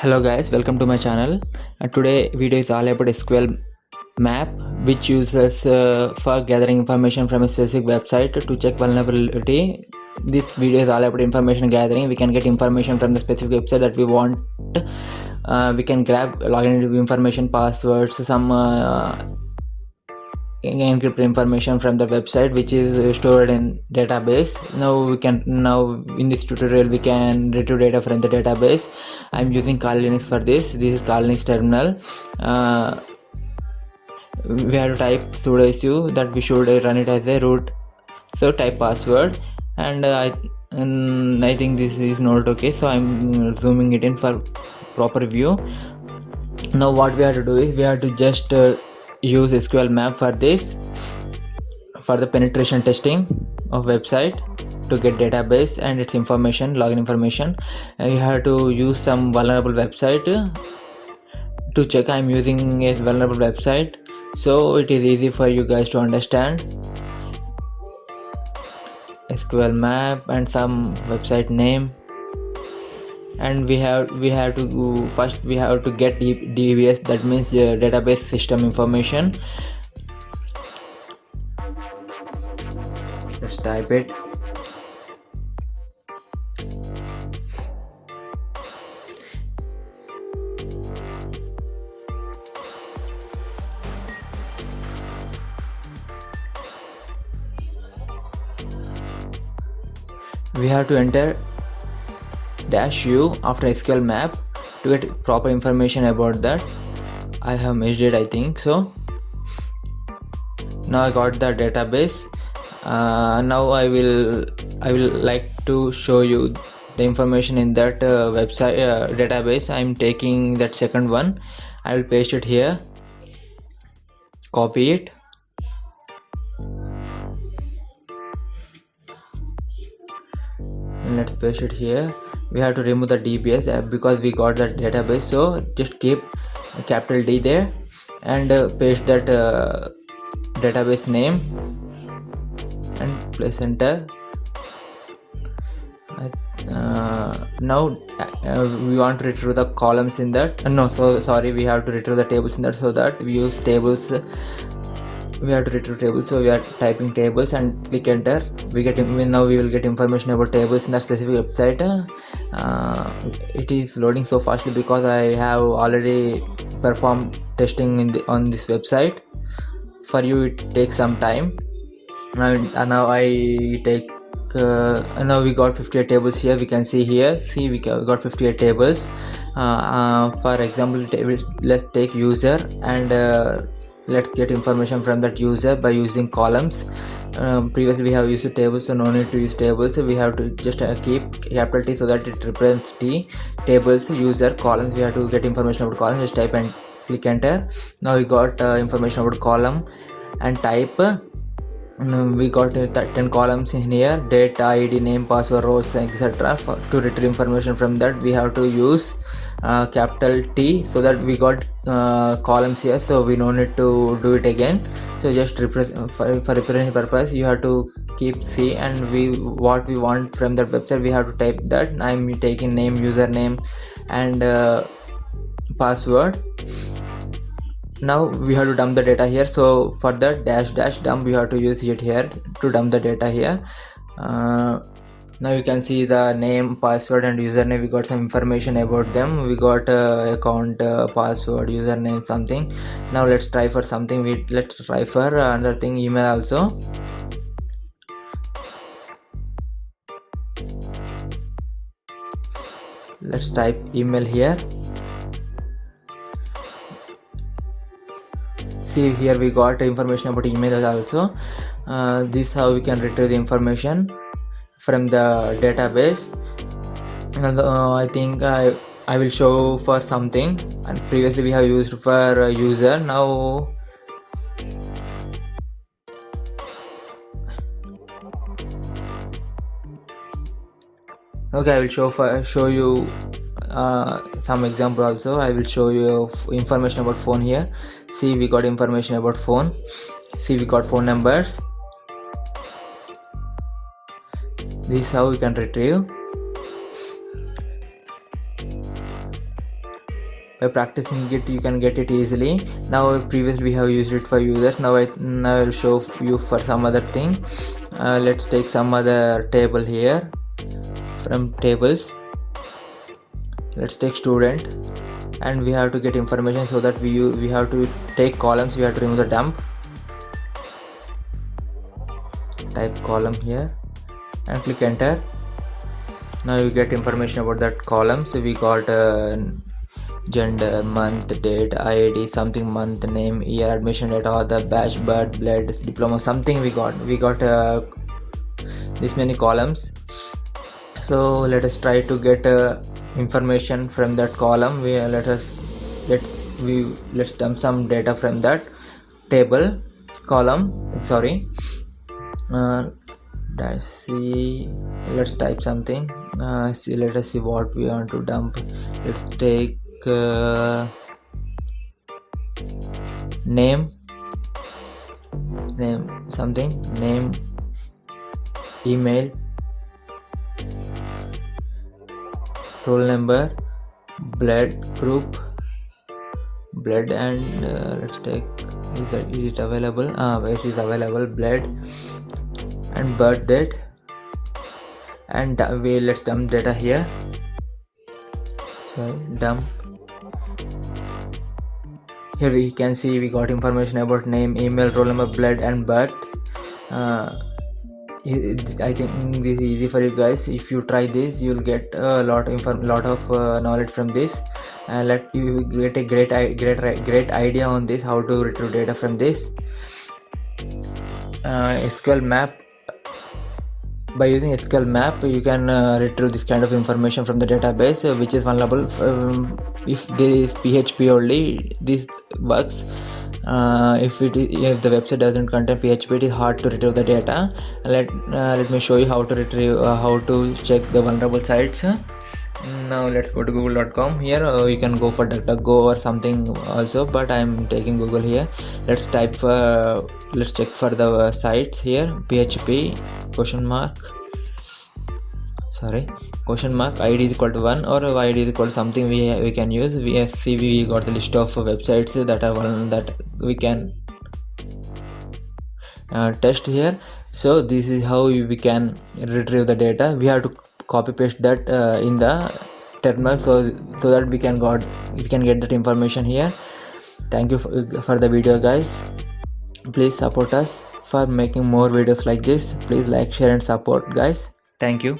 Hello guys, welcome to my channel. Today video is all about SQL map, which uses for gathering information from a specific website to check vulnerability. This video is all about information gathering. We can get information from the specific website that we want. We can grab login information, passwords, some encrypted information from the website which is stored in database. Now in this tutorial we can retrieve data from the database. I'm using Kali Linux for this. This is Kali Linux terminal. We have to type sudo su, that we should run it as a root, so type password, and I think this is not okay, so I'm zooming it in for proper view. Now what we have to do is we have to just use SQLMAP for this, for the penetration testing of website, to get database and its information, login information. You have to use some vulnerable website to check. I'm using a vulnerable website, so it is easy for you guys to understand. SQLMAP and some website name, and we have to first get DBS, that means database system information. Let's type it. We have to enter -u after SQLMAP to get proper information about that. I have missed it, I think so. Now I got the database. Now I will like to show you the information in that website database. I'm taking that second one. I will paste it here, copy it, and let's paste it here. We have to remove the DBS because we got that database, so just keep capital D there and paste that database name and press enter. Now we want to retrieve the columns in that. We have to retrieve the tables in that, so that we use tables. We have to retrieve tables, so we are typing tables and click enter. Now we will get information about tables in that specific website. It is loading so fastly because I have already performed testing on this website. For you it takes some time. Now I take now we got 58 tables here. We can see here, we got 58 tables. For example, let's take user, and let's get information from that user by using columns. Previously we have used tables, so no need to use tables. So we have to just keep capital T so that it represents T. Tables, user, columns. We have to get information about columns. Just type and click enter. Now we got information about column and type. We got 10 columns in here: date, ID, name, password, rows, etc. To retrieve information from that, we have to use capital T, so that we got columns here, so we don't need to do it again. So just for representation purpose, you have to keep C, and what we want from that website, we have to type that. I'm taking name, username, and password. Now we have to dump the data here, so for that --dump we have to use it here to dump the data here. Now you can see the name, password, and username. We got some information about them. We got account, password, username, something. Now let's try for something. Let's try for another thing, email also. Let's type email here. See here, we got information about email also. This is how we can retrieve the information from the database. I think I will show for something, and previously we have used for user. Now okay, I will show you some example also. I will show you information about phone here. See, we got information about phone. See, we got phone numbers. This is how we can retrieve. practicing it, you can get it easily. Now previously we have used it for users. Now I will show you for some other thing. Let's take some other table here. From tables, let's take student, and we have to get information, so that we have to take columns. We have to remove the dump, type column here and click enter. Now you get information about that column. So we got gender, month, date, ID, something, month, name, year, admission date, author, batch, birth, blood, diploma, something. We got this many columns. So let us try to get information from that column. Let's dump some data from that table column. Sorry. Let's type something. Let us see what we want to dump. Let's take name, something, name, email, roll number, blood group, blood, and let's take, is it available? It is available, blood, and birth date, and let's dump data here. So dump. Here we can see we got information about name, email, roll number, blood, and birth. I think this is easy for you guys. If you try this, you will get a lot of knowledge from this, and let you get a great idea on this, how to retrieve data from this. SQLMAP. By using SQLMAP, you can retrieve this kind of information from the database, which is vulnerable. If this PHP only, this works. If the website doesn't contain PHP, it is hard to retrieve the data. Let me show you how to retrieve, how to check the vulnerable sites. Now let's go to google.com. Here you can go for DuckDuckGo or something also, but I'm taking Google here. Let's check for the sites here. PHP question mark ID is equal to 1, or ID is equal to something we can use. We got the list of websites that we can test here. So this is how we can retrieve the data. We have to copy paste that in the terminal, so that we can get that information here. Thank you for the video, guys. Please support us for making more videos like this. Please like, share, and support, guys. Thank you.